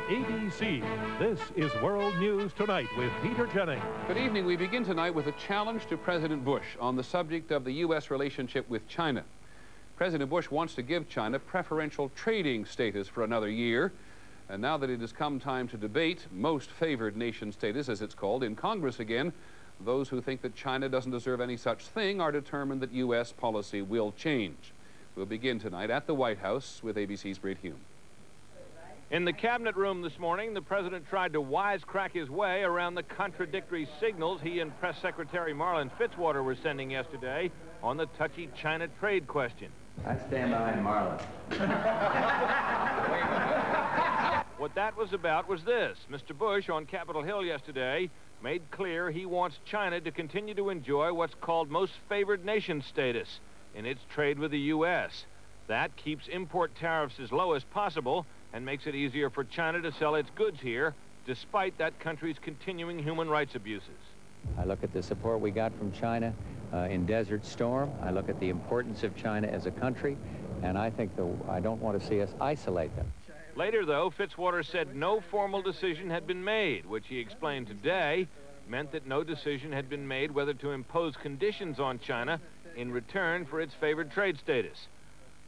ABC. This is World News Tonight with Peter Jennings. Good evening. We begin tonight with a challenge to President Bush on the subject of the U.S. relationship with China. President Bush wants to give China preferential trading status for another year. And now that it has come time to debate most favored nation status, as it's called, in Congress again, those who think that China doesn't deserve any such thing are determined that U.S. policy will change. We'll begin tonight at the White House with ABC's Britt Hume. In the cabinet room this morning, the president tried to wisecrack his way around the contradictory signals he and Press Secretary Marlin Fitzwater were sending yesterday on the touchy China trade question. I stand behind Marlin. What that was about was this. Mr. Bush on Capitol Hill yesterday made clear he wants China to continue to enjoy what's called most favored nation status in its trade with the U.S. That keeps import tariffs as low as possible and makes it easier for China to sell its goods here, despite that country's continuing human rights abuses. I look at the support we got from China in Desert Storm. I look at the importance of China as a country, and I think I don't want to see us isolate them. Later, though, Fitzwater said no formal decision had been made, which he explained today meant that no decision had been made whether to impose conditions on China in return for its favored trade status.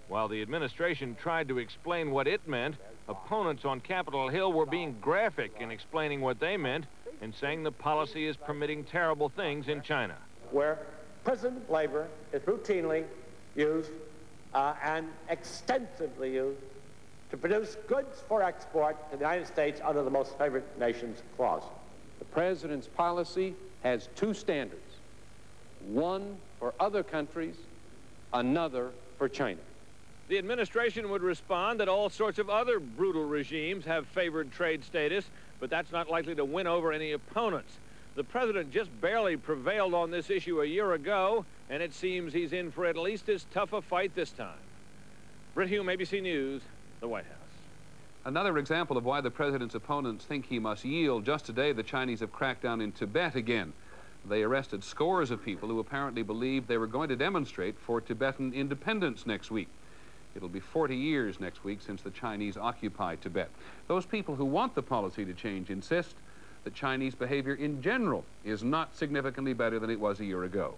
While the administration tried to explain what it meant, opponents on Capitol Hill were being graphic in explaining what they meant and saying the policy is permitting terrible things in China. Where prison labor is routinely used and extensively used to produce goods for export to the United States under the Most Favored Nations Clause. The president's policy has two standards, one for other countries, another for China. The administration would respond that all sorts of other brutal regimes have favored trade status, but that's not likely to win over any opponents. The president just barely prevailed on this issue a year ago, and it seems he's in for at least as tough a fight this time. Britt Hume, ABC News, the White House. Another example of why the president's opponents think he must yield. Just today, the Chinese have cracked down in Tibet again. They arrested scores of people who apparently believed they were going to demonstrate for Tibetan independence next week. It'll be 40 years next week since the Chinese occupied Tibet. Those people who want the policy to change insist that Chinese behavior in general is not significantly better than it was a year ago.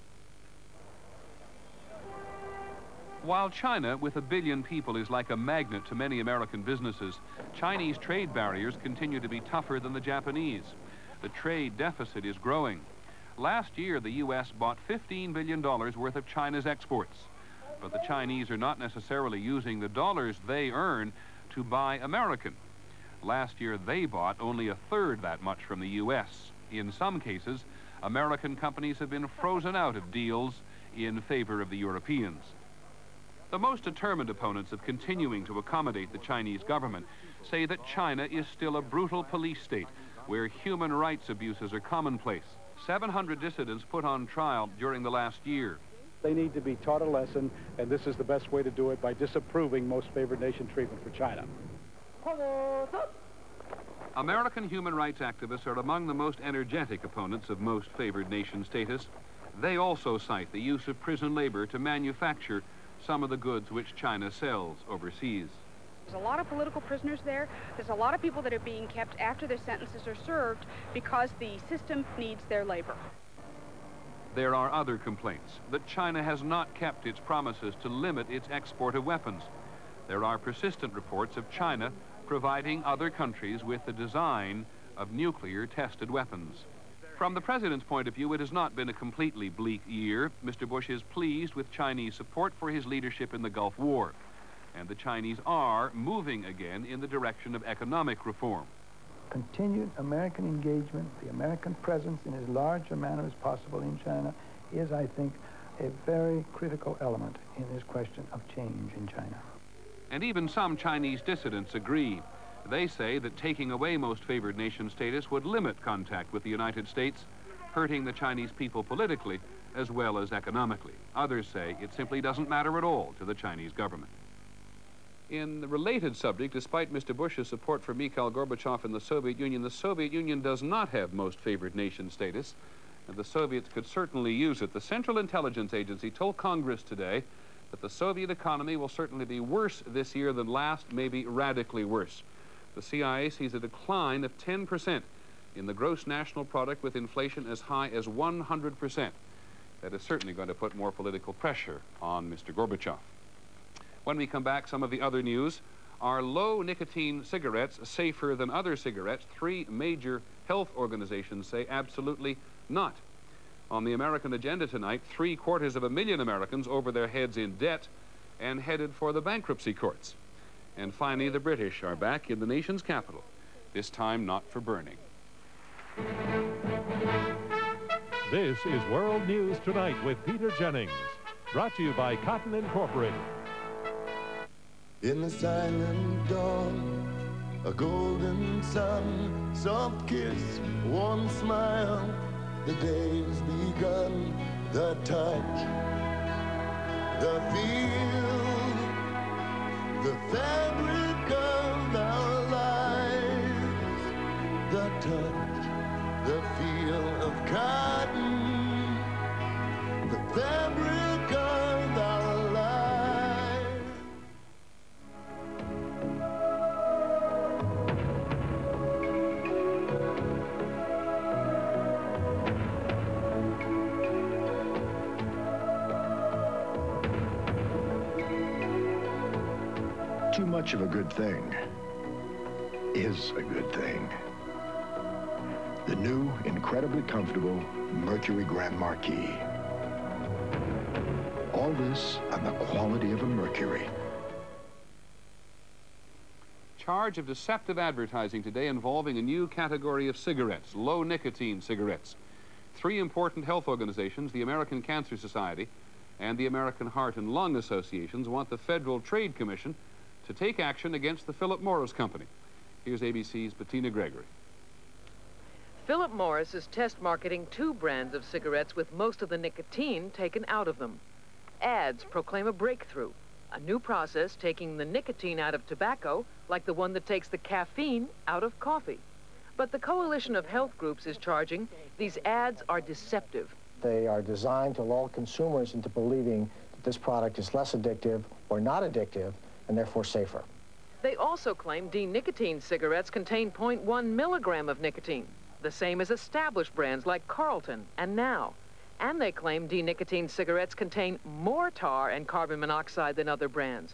While China, with 1 billion people, is like a magnet to many American businesses, Chinese trade barriers continue to be tougher than the Japanese. The trade deficit is growing. Last year, the U.S. bought $15 billion worth of China's exports. But the Chinese are not necessarily using the dollars they earn to buy American. Last year, they bought only 1/3 that much from the U.S. In some cases, American companies have been frozen out of deals in favor of the Europeans. The most determined opponents of continuing to accommodate the Chinese government say that China is still a brutal police state where human rights abuses are commonplace. 700 dissidents put on trial during the last year. They need to be taught a lesson, and this is the best way to do it, by disapproving most favored nation treatment for China. American human rights activists are among the most energetic opponents of most favored nation status. They also cite the use of prison labor to manufacture some of the goods which China sells overseas. There's a lot of political prisoners there. There's a lot of people that are being kept after their sentences are served because the system needs their labor. There are other complaints that China has not kept its promises to limit its export of weapons. There are persistent reports of China providing other countries with the design of nuclear-tested weapons. From the president's point of view, it has not been a completely bleak year. Mr. Bush is pleased with Chinese support for his leadership in the Gulf War. And the Chinese are moving again in the direction of economic reform. Continued American engagement, the American presence in as large a manner as possible in China is, I think, a very critical element in this question of change in China. And even some Chinese dissidents agree. They say that taking away most favored nation status would limit contact with the United States, hurting the Chinese people politically as well as economically. Others say it simply doesn't matter at all to the Chinese government. In the related subject, despite Mr. Bush's support for Mikhail Gorbachev in the Soviet Union does not have most favored nation status, and the Soviets could certainly use it. The Central Intelligence Agency told Congress today that the Soviet economy will certainly be worse this year than last, maybe radically worse. The CIA sees a decline of 10% in the gross national product, with inflation as high as 100%. That is certainly going to put more political pressure on Mr. Gorbachev. When we come back, some of the other news. Are low-nicotine cigarettes safer than other cigarettes? 3 major health organizations say absolutely not. On the American agenda tonight, 750,000 Americans over their heads in debt and headed for the bankruptcy courts. And finally, the British are back in the nation's capital, this time not for burning. This is World News Tonight with Peter Jennings, brought to you by Cotton Incorporated. In the silent dawn, a golden sun, soft kiss, warm smile, the day's begun, the touch, the feel, the fabric of our lives, the touch, the feel of cotton, the fabric of our lives. Too much of a good thing is a good thing. The new, incredibly comfortable Mercury Grand Marquis. All this on the quality of a Mercury. Charge of deceptive advertising today involving a new category of cigarettes, low-nicotine cigarettes. 3 important health organizations, the American Cancer Society and the American Heart and Lung Associations, want the Federal Trade Commission to take action against the Philip Morris Company. Here's ABC's Bettina Gregory. Philip Morris is test marketing 2 brands of cigarettes with most of the nicotine taken out of them. Ads proclaim a breakthrough, a new process taking the nicotine out of tobacco, like the one that takes the caffeine out of coffee. But the coalition of health groups is charging these ads are deceptive. They are designed to lull consumers into believing that this product is less addictive or not addictive, and therefore safer. They also claim D-nicotine cigarettes contain 0.1 milligram of nicotine, the same as established brands like Carlton and Now. And they claim D-nicotine cigarettes contain more tar and carbon monoxide than other brands.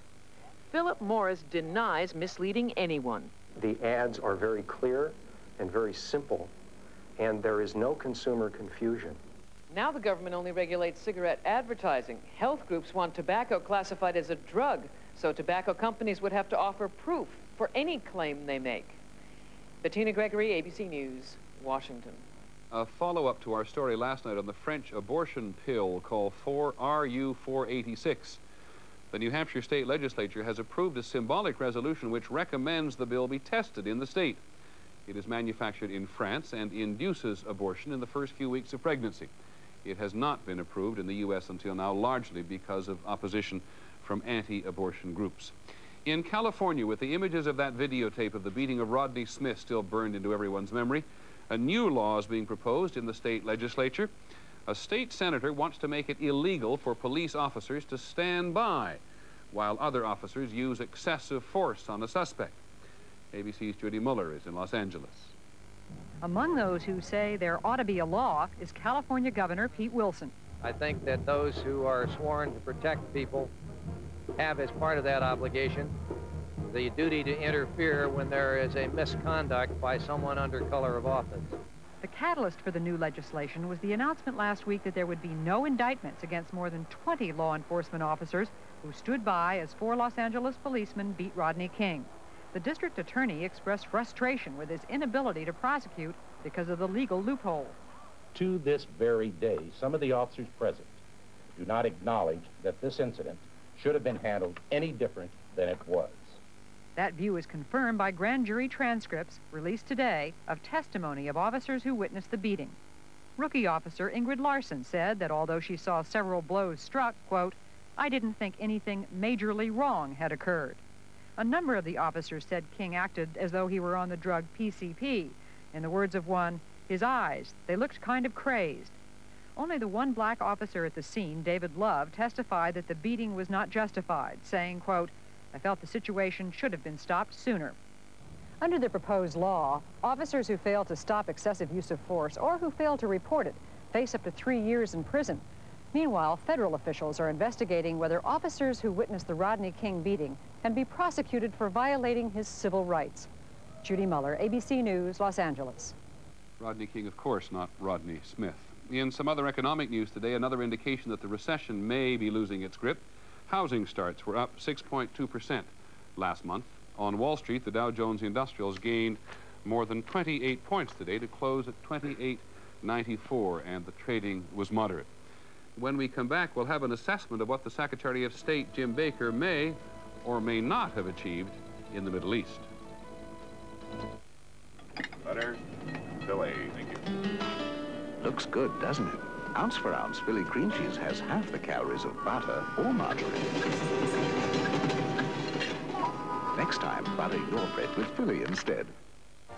Philip Morris denies misleading anyone. The ads are very clear and very simple, and there is no consumer confusion. Now the government only regulates cigarette advertising. Health groups want tobacco classified as a drug, so tobacco companies would have to offer proof for any claim they make. Bettina Gregory, ABC News, Washington. A follow-up to our story last night on the French abortion pill called RU-486. The New Hampshire state legislature has approved a symbolic resolution which recommends the bill be tested in the state. It is manufactured in France and induces abortion in the first few weeks of pregnancy. It has not been approved in the U.S. until now, largely because of opposition from anti-abortion groups. In California, with the images of that videotape of the beating of Rodney Smith still burned into everyone's memory, a new law is being proposed in the state legislature. A state senator wants to make it illegal for police officers to stand by while other officers use excessive force on a suspect. ABC's Judy Muller is in Los Angeles. Among those who say there ought to be a law is California Governor Pete Wilson. I think that those who are sworn to protect people have, as part of that obligation, the duty to interfere when there is a misconduct by someone under color of office. The catalyst for the new legislation was the announcement last week that there would be no indictments against more than 20 law enforcement officers who stood by as 4 Los Angeles policemen beat Rodney King. The district attorney expressed frustration with his inability to prosecute because of the legal loophole. To this very day, some of the officers present do not acknowledge that this incident should have been handled any different than it was. That view is confirmed by grand jury transcripts released today of testimony of officers who witnessed the beating. Rookie officer Ingrid Larson said that although she saw several blows struck, quote, "I didn't think anything majorly wrong had occurred." A number of the officers said King acted as though he were on the drug PCP. In the words of one, his eyes, they looked kind of crazed. Only the one black officer at the scene, David Love, testified that the beating was not justified, saying, quote, "I felt the situation should have been stopped sooner." Under the proposed law, officers who fail to stop excessive use of force or who fail to report it face up to 3 years in prison. Meanwhile, federal officials are investigating whether officers who witnessed the Rodney King beating can be prosecuted for violating his civil rights. Judy Muller, ABC News, Los Angeles. Rodney King, of course, not Rodney Smith. In some other economic news today, another indication that the recession may be losing its grip. Housing starts were up 6.2% last month. On Wall Street, the Dow Jones Industrials gained more than 28 points today to close at 28.94, and the trading was moderate. When we come back, we'll have an assessment of what the Secretary of State, Jim Baker, may or may not have achieved in the Middle East. Butter, Philly. Thank you. Looks good, doesn't it? Ounce for ounce, Philly cream cheese has half the calories of butter or margarine. Next time, butter your bread with Philly instead.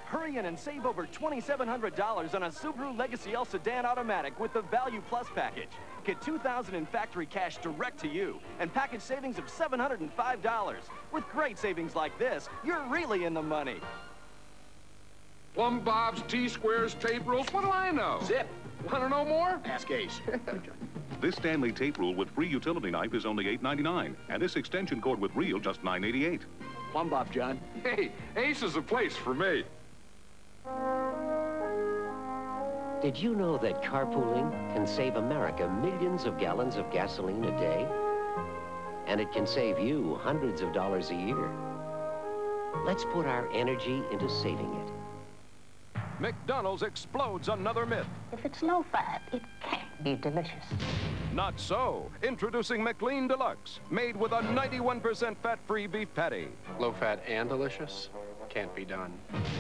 Hurry in and save over $2,700 on a Subaru Legacy L Sedan Automatic with the Value Plus package. Get $2,000 in factory cash direct to you and package savings of $705. With great savings like this, you're really in the money. Plumb bobs, T-squares, tape rules, what do I know? Zip. Want to know more? Ask Ace. This Stanley tape rule with free utility knife is only $8.99, and this extension cord with reel just $9.88. Plumb bob, John. Hey, Ace is a place for me. Did you know that carpooling can save America millions of gallons of gasoline a day? And it can save you hundreds of dollars a year. Let's put our energy into saving it. McDonald's explodes another myth. If it's low fat, it can't be delicious. Not so. Introducing McLean Deluxe, made with a 91% fat-free beef patty. Low fat and delicious? Can't be done.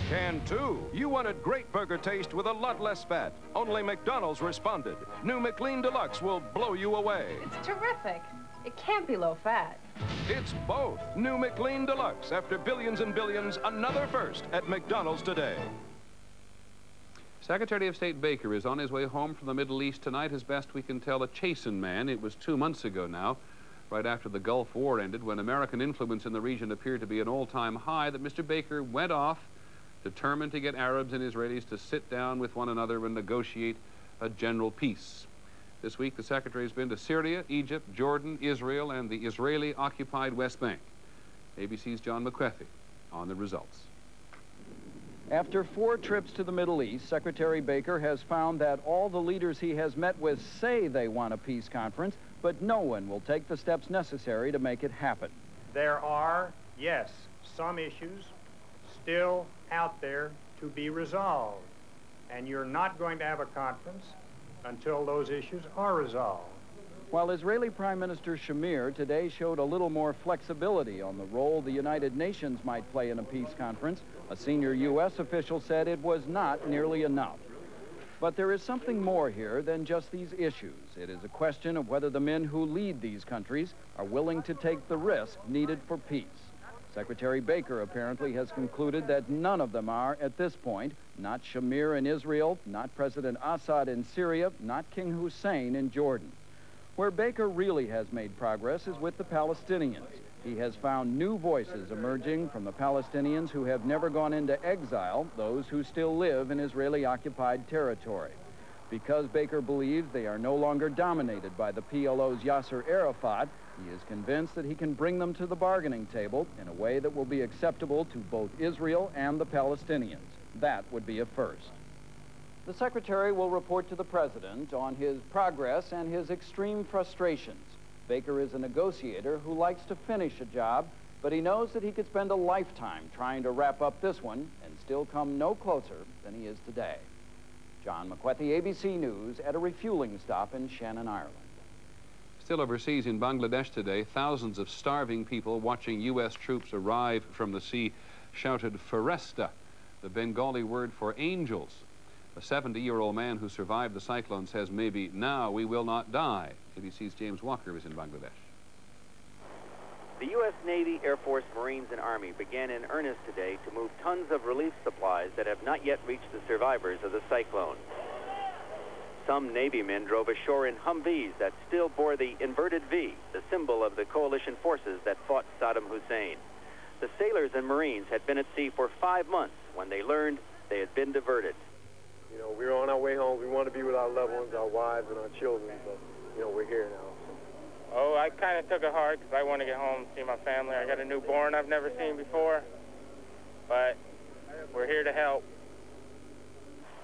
Can too. You wanted great burger taste with a lot less fat. Only McDonald's responded. New McLean Deluxe will blow you away. It's terrific. It can't be low fat. It's both. New McLean Deluxe. After billions and billions, another first at McDonald's today. Secretary of State Baker is on his way home from the Middle East tonight, as best we can tell, a chastened man. It was 2 months ago now, right after the Gulf War ended, when American influence in the region appeared to be an all-time high, that Mr. Baker went off, determined to get Arabs and Israelis to sit down with one another and negotiate a general peace. This week, the Secretary has been to Syria, Egypt, Jordan, Israel, and the Israeli-occupied West Bank. ABC's John McCarthy on the results. After 4 trips to the Middle East, Secretary Baker has found that all the leaders he has met with say they want a peace conference, but no one will take the steps necessary to make it happen. There are, yes, some issues still out there to be resolved, and you're not going to have a conference until those issues are resolved. While Israeli Prime Minister Shamir today showed a little more flexibility on the role the United Nations might play in a peace conference, a senior U.S. official said it was not nearly enough. But there is something more here than just these issues. It is a question of whether the men who lead these countries are willing to take the risk needed for peace. Secretary Baker apparently has concluded that none of them are at this point, not Shamir in Israel, not President Assad in Syria, not King Hussein in Jordan. Where Baker really has made progress is with the Palestinians. He has found new voices emerging from the Palestinians who have never gone into exile, those who still live in Israeli-occupied territory. Because Baker believes they are no longer dominated by the PLO's Yasser Arafat, he is convinced that he can bring them to the bargaining table in a way that will be acceptable to both Israel and the Palestinians. That would be a first. The Secretary will report to the President on his progress and his extreme frustrations. Baker is a negotiator who likes to finish a job, but he knows that he could spend a lifetime trying to wrap up this one and still come no closer than he is today. John McCarthy, ABC News, at a refueling stop in Shannon, Ireland. Still overseas in Bangladesh today, thousands of starving people watching U.S. troops arrive from the sea shouted Feresta, the Bengali word for angels. A 70-year-old man who survived the cyclone says, maybe now we will not die. ABC's James Walker is in Bangladesh. The U.S. Navy, Air Force, Marines, and Army began in earnest today to move tons of relief supplies that have not yet reached the survivors of the cyclone. Some Navy men drove ashore in Humvees that still bore the inverted V, the symbol of the coalition forces that fought Saddam Hussein. The sailors and Marines had been at sea for 5 months when they learned they had been diverted. You know, we're on our way home. We want to be with our loved ones, our wives, and our children, but, you know, we're here now. Oh, I kind of took it hard because I want to get home and see my family. I got a newborn I've never seen before, but we're here to help.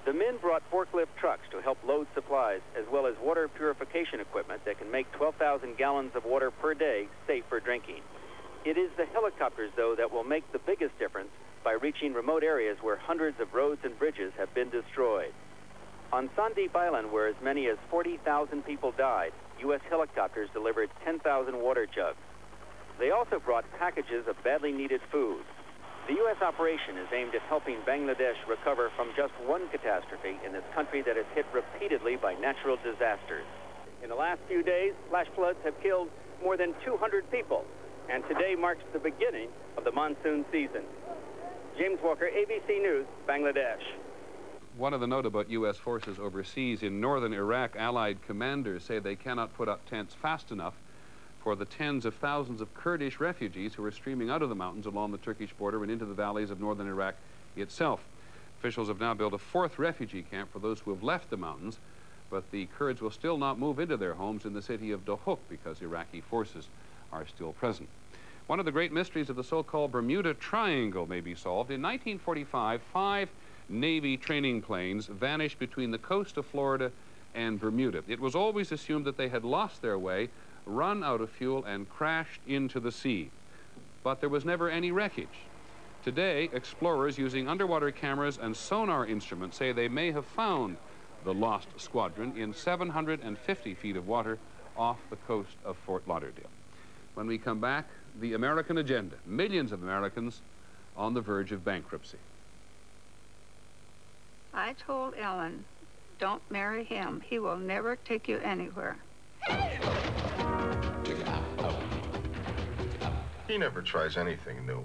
The men brought forklift trucks to help load supplies, as well as water purification equipment that can make 12,000 gallons of water per day safe for drinking. It is the helicopters, though, that will make the biggest difference by reaching remote areas where hundreds of roads and bridges have been destroyed. On Sandeep Island, where as many as 40,000 people died, U.S. helicopters delivered 10,000 water jugs. They also brought packages of badly needed food. The U.S. operation is aimed at helping Bangladesh recover from just one catastrophe in this country that is hit repeatedly by natural disasters. In the last few days, flash floods have killed more than 200 people, and today marks the beginning of the monsoon season. James Walker, ABC News, Bangladesh. One of the note about U.S. forces overseas in northern Iraq, Allied commanders say they cannot put up tents fast enough for the tens of thousands of Kurdish refugees who are streaming out of the mountains along the Turkish border and into the valleys of northern Iraq itself. Officials have now built a fourth refugee camp for those who have left the mountains, but the Kurds will still not move into their homes in the city of Dohuk because Iraqi forces are still present. One of the great mysteries of the so-called Bermuda Triangle may be solved. In 1945, 5 Navy training planes vanished between the coast of Florida and Bermuda. It was always assumed that they had lost their way, run out of fuel, and crashed into the sea. But there was never any wreckage. Today, explorers using underwater cameras and sonar instruments say they may have found the lost squadron in 750 feet of water off the coast of Fort Lauderdale. When we come back, the American agenda. Millions of Americans on the verge of bankruptcy. I told Ellen, don't marry him. He will never take you anywhere. He never tries anything new.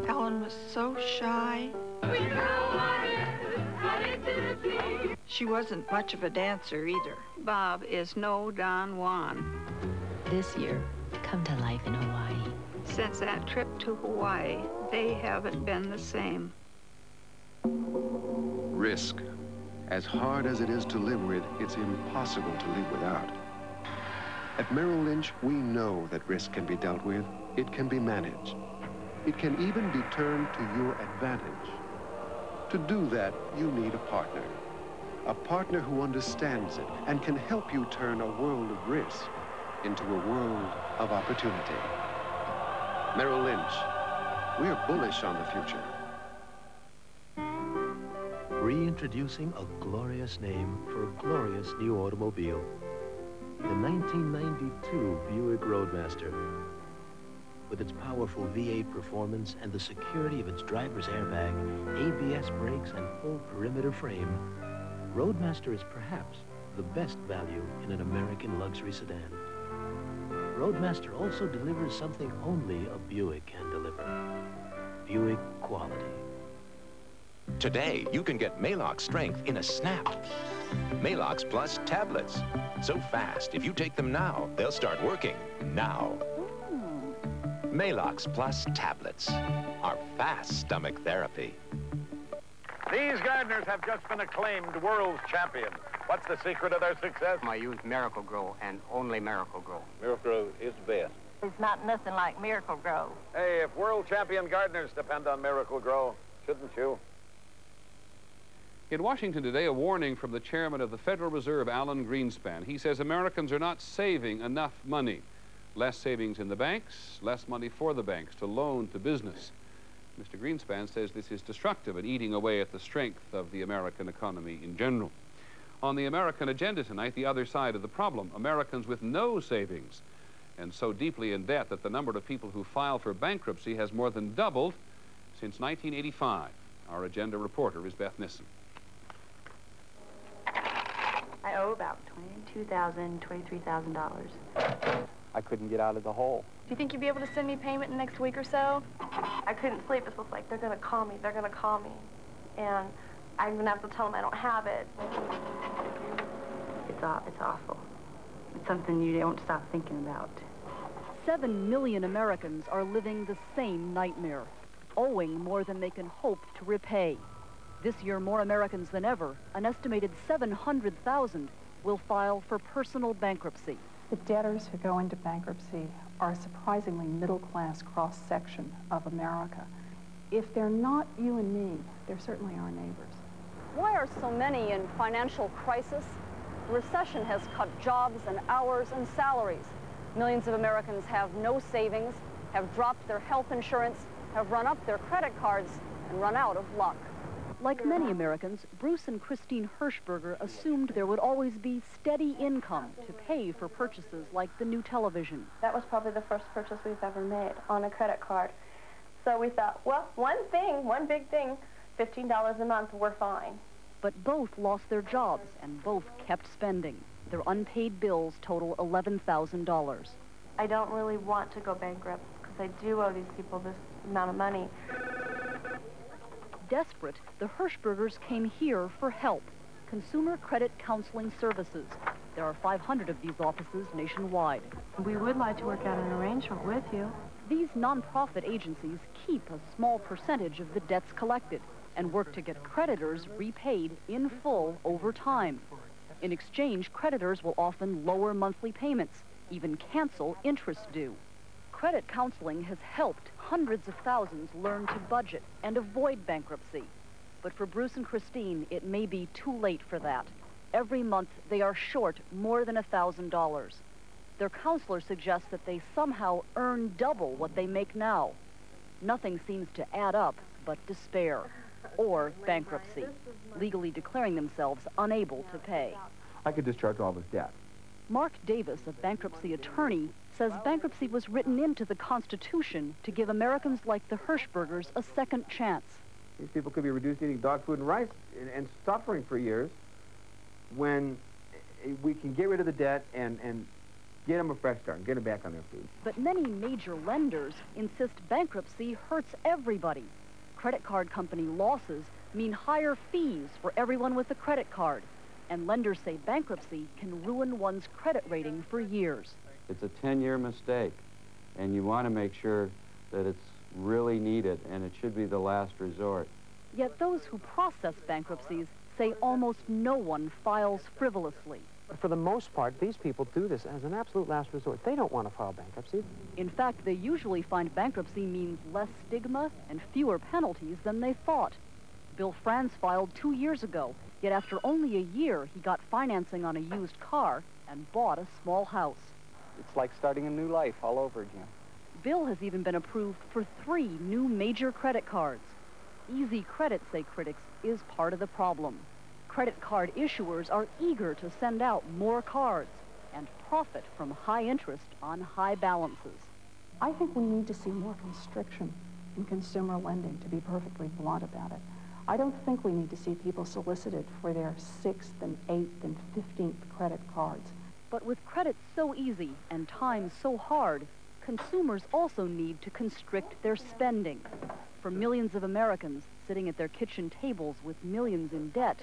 Ellen was so shy. She wasn't much of a dancer either. Bob is no Don Juan. This year, come to life in Hawaii. Since that trip to Hawaii, they haven't been the same. Risk. As hard as it is to live with, it's impossible to live without. At Merrill Lynch, we know that risk can be dealt with. It can be managed. It can even be turned to your advantage. To do that, you need a partner. A partner who understands it and can help you turn a world of risk into a world of opportunity. Merrill Lynch, we're bullish on the future. Reintroducing a glorious name for a glorious new automobile. The 1992 Buick Roadmaster. With its powerful V8 performance and the security of its driver's airbag, ABS brakes, and full perimeter frame, Roadmaster is perhaps the best value in an American luxury sedan. Roadmaster also delivers something only a Buick can deliver. Buick quality. Today, you can get Maalox strength in a snap. Maalox Plus tablets. So fast, if you take them now, they'll start working now. Maalox Plus tablets are fast stomach therapy. These gardeners have just been acclaimed world champions. What's the secret of their success? I use Miracle Grow and only Miracle Grow. Miracle Grow is best. There's not nothing like Miracle Grow. Hey, if world champion gardeners depend on Miracle Grow, shouldn't you? In Washington today, a warning from the chairman of the Federal Reserve, Alan Greenspan. He says Americans are not saving enough money. Less savings in the banks, less money for the banks to loan to business. Mr. Greenspan says this is destructive and eating away at the strength of the American economy in general. On the American agenda tonight, the other side of the problem, Americans with no savings and so deeply in debt that the number of people who file for bankruptcy has more than doubled since 1985. Our agenda reporter is Beth Nissen. I owe about $22,000, $23,000. I couldn't get out of the hole. Do you think you'd be able to send me payment in the next week or so? I couldn't sleep. It's just like, they're going to call me. They're going to call me. And I'm going to have to tell them I don't have it. It's awful. It's something you don't stop thinking about. 7 million Americans are living the same nightmare, owing more than they can hope to repay. This year, more Americans than ever, an estimated 700,000, will file for personal bankruptcy. The debtors who go into bankruptcy are a surprisingly middle-class cross-section of America. If they're not you and me, they're certainly our neighbors. Why are so many in financial crisis? The recession has cut jobs and hours and salaries. Millions of Americans have no savings, have dropped their health insurance, have run up their credit cards, and run out of luck. Like many Americans, Bruce and Christine Hirschberger assumed there would always be steady income to pay for purchases like the new television. That was probably the first purchase we've ever made on a credit card. So we thought, well, one big thing, $15 a month, we're fine. But both lost their jobs and both kept spending. Their unpaid bills total $11,000. I don't really want to go bankrupt because I do owe these people this amount of money. Desperate, the Hirschbergers came here for help. Consumer Credit Counseling Services. There are 500 of these offices nationwide. We would like to work out an arrangement with you. These nonprofit agencies keep a small percentage of the debts collected and work to get creditors repaid in full over time. In exchange, creditors will often lower monthly payments, even cancel interest due. Credit counseling has helped hundreds of thousands learn to budget and avoid bankruptcy. But for Bruce and Christine, it may be too late for that. Every month, they are short more than $1,000. Their counselor suggests that they somehow earn double what they make now. Nothing seems to add up but despair or bankruptcy, legally declaring themselves unable to pay. I could discharge all this debt. Mark Davis, a bankruptcy attorney, says bankruptcy was written into the Constitution to give Americans like the Hirschbergers a second chance. These people could be reduced to eating dog food and rice and suffering for years when we can get rid of the debt and get them a fresh start and get them back on their feet. But many major lenders insist bankruptcy hurts everybody. Credit card company losses mean higher fees for everyone with a credit card. And lenders say bankruptcy can ruin one's credit rating for years. It's a 10-year mistake, and you want to make sure that it's really needed, and it should be the last resort. Yet those who process bankruptcies say almost no one files frivolously. For the most part, these people do this as an absolute last resort. They don't want to file bankruptcy. In fact, they usually find bankruptcy means less stigma and fewer penalties than they thought. Bill Franz filed 2 years ago, yet after only a year, he got financing on a used car and bought a small house. It's like starting a new life all over again. Bill has even been approved for 3 new major credit cards. Easy credit, say critics, is part of the problem. Credit card issuers are eager to send out more cards and profit from high interest on high balances. I think we need to see more constriction in consumer lending, to be perfectly blunt about it. I don't think we need to see people solicited for their 6th and 8th and 15th credit cards. But with credit so easy and times so hard, consumers also need to constrict their spending. For millions of Americans sitting at their kitchen tables with millions in debt,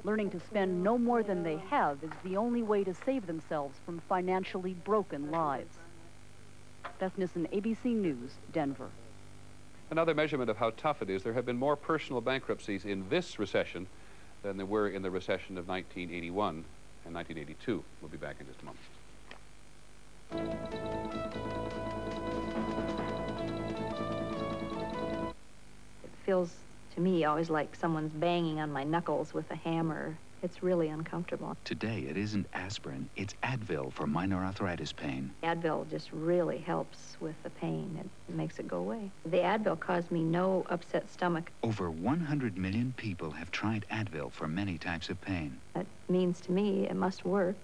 learning to spend no more than they have is the only way to save themselves from financially broken lives. Beth Nissen, ABC News, Denver. Another measurement of how tough it is, there have been more personal bankruptcies in this recession than there were in the recession of 1981 and 1982. We'll be back in just a moment. It feels to me always like someone's banging on my knuckles with a hammer. It's really uncomfortable. Today, it isn't aspirin, it's Advil for minor arthritis pain. Advil just really helps with the pain. It makes it go away. The Advil caused me no upset stomach. Over 100 million people have tried Advil for many types of pain. That means to me it must work,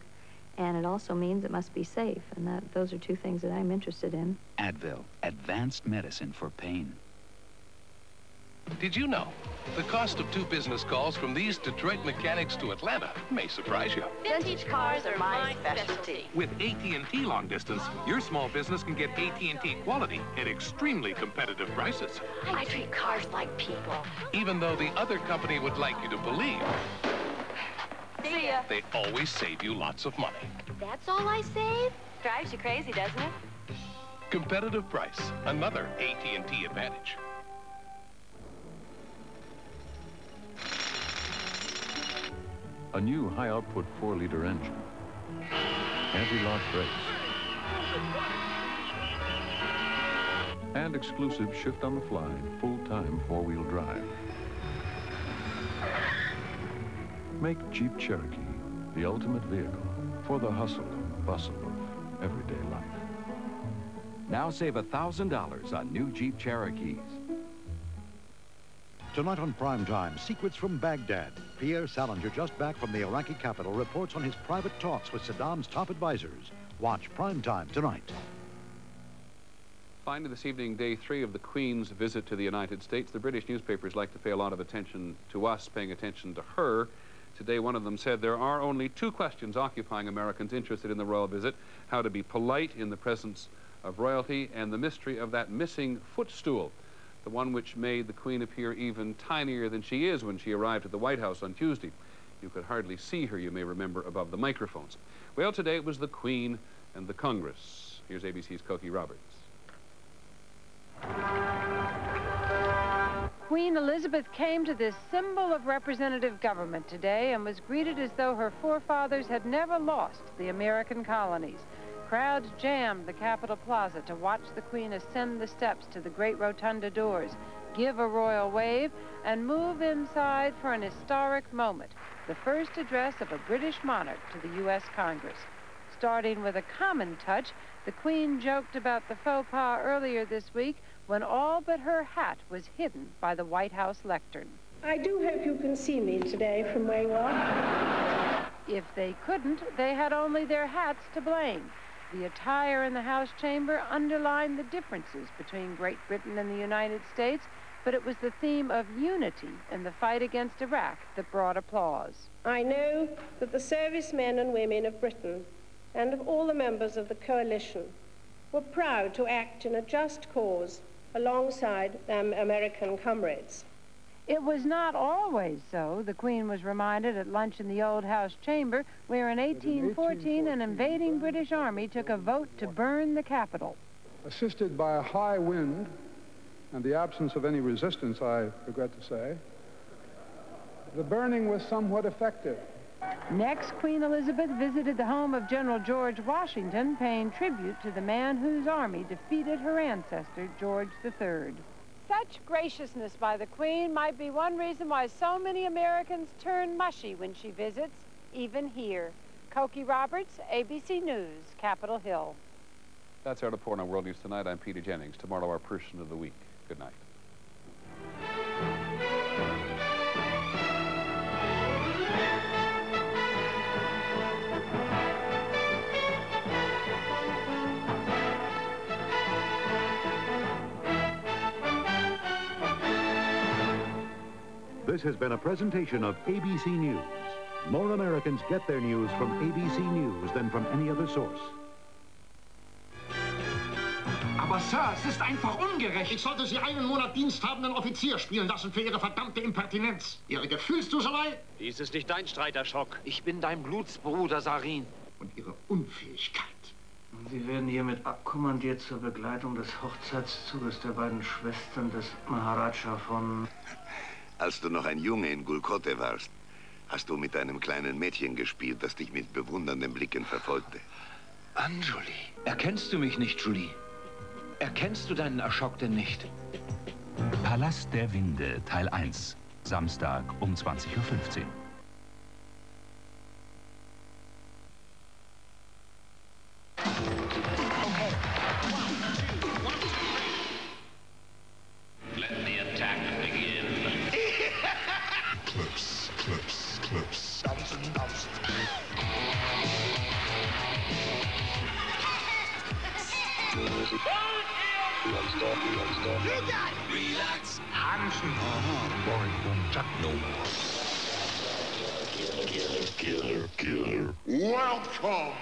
and it also means it must be safe, and those are 2 things that I'm interested in. Advil, advanced medicine for pain. Did you know the cost of 2 business calls from these Detroit mechanics to Atlanta may surprise you? Vintage cars are my specialty. With AT&T Long Distance, your small business can get AT&T quality at extremely competitive prices. I treat cars like people. Even though the other company would like you to believe, See ya. They always save you lots of money. That's all I save? Drives you crazy, doesn't it? Competitive price, another AT&T advantage. A new high-output 4-liter engine. Anti-lock brakes. And exclusive shift-on-the-fly, full-time 4-wheel drive. Make Jeep Cherokee the ultimate vehicle for the hustle and bustle of everyday life. Now save $1,000 on new Jeep Cherokees. Tonight on Primetime, secrets from Baghdad. Pierre Salinger, just back from the Iraqi capital, reports on his private talks with Saddam's top advisors. Watch Primetime tonight. Finally, this evening, day 3 of the Queen's visit to the United States. The British newspapers like to pay a lot of attention to us, paying attention to her. Today, one of them said there are only 2 questions occupying Americans interested in the royal visit: how to be polite in the presence of royalty, and the mystery of that missing footstool, the one which made the Queen appear even tinier than she is when she arrived at the White House on Tuesday. You could hardly see her, you may remember, above the microphones. Well, today it was the Queen and the Congress. Here's ABC's Cokie Roberts. Queen Elizabeth came to this symbol of representative government today and was greeted as though her forefathers had never lost the American colonies. Crowds jammed the Capitol Plaza to watch the Queen ascend the steps to the great rotunda doors, give a royal wave, and move inside for an historic moment, the first address of a British monarch to the U.S. Congress. Starting with a common touch, the Queen joked about the faux pas earlier this week when all but her hat was hidden by the White House lectern. I do hope you can see me today from where you are. If they couldn't, they had only their hats to blame. The attire in the House chamber underlined the differences between Great Britain and the United States, but it was the theme of unity in the fight against Iraq that brought applause. I know that the servicemen and women of Britain and of all the members of the coalition were proud to act in a just cause alongside their American comrades. It was not always so, the Queen was reminded at lunch in the old House chamber, where in 1814 an invading British army took a vote to burn the Capitol. Assisted by a high wind and the absence of any resistance, I regret to say, the burning was somewhat effective. Next, Queen Elizabeth visited the home of General George Washington, paying tribute to the man whose army defeated her ancestor, George III. Such graciousness by the Queen might be one reason why so many Americans turn mushy when she visits, even here. Cokie Roberts, ABC News, Capitol Hill. That's our report on World News Tonight. I'm Peter Jennings. Tomorrow, our Person of the Week. Good night. This has been a presentation of ABC News. More Americans get their news from ABC News than from any other source. Aber Sir, es ist einfach ungerecht. Ich sollte Sie einen Monat diensthabenden Offizier spielen lassen für Ihre verdammte Impertinenz. Ihre Gefühlsduselei. Dies ist nicht dein Streiterschock. Ich bin dein Blutsbruder, Sarin. Und Ihre Unfähigkeit. Sie werden hiermit abkommandiert zur Begleitung des Hochzeitszuges der beiden Schwestern des Maharaja von... Als du noch ein Junge in Gulkote warst, hast du mit einem kleinen Mädchen gespielt, das dich mit bewundernden Blicken verfolgte. Anjuli, erkennst du mich nicht, Julie? Erkennst du deinen Erschockten nicht? Palast der Winde, Teil 1. Samstag um 20:15 Uhr. Let the attack begin. Clips, clips, clips. Bouncing, bouncing. You got it. Relax. Hansen. Boring, boom, chuck, no more. Killer, killer, killer. Welcome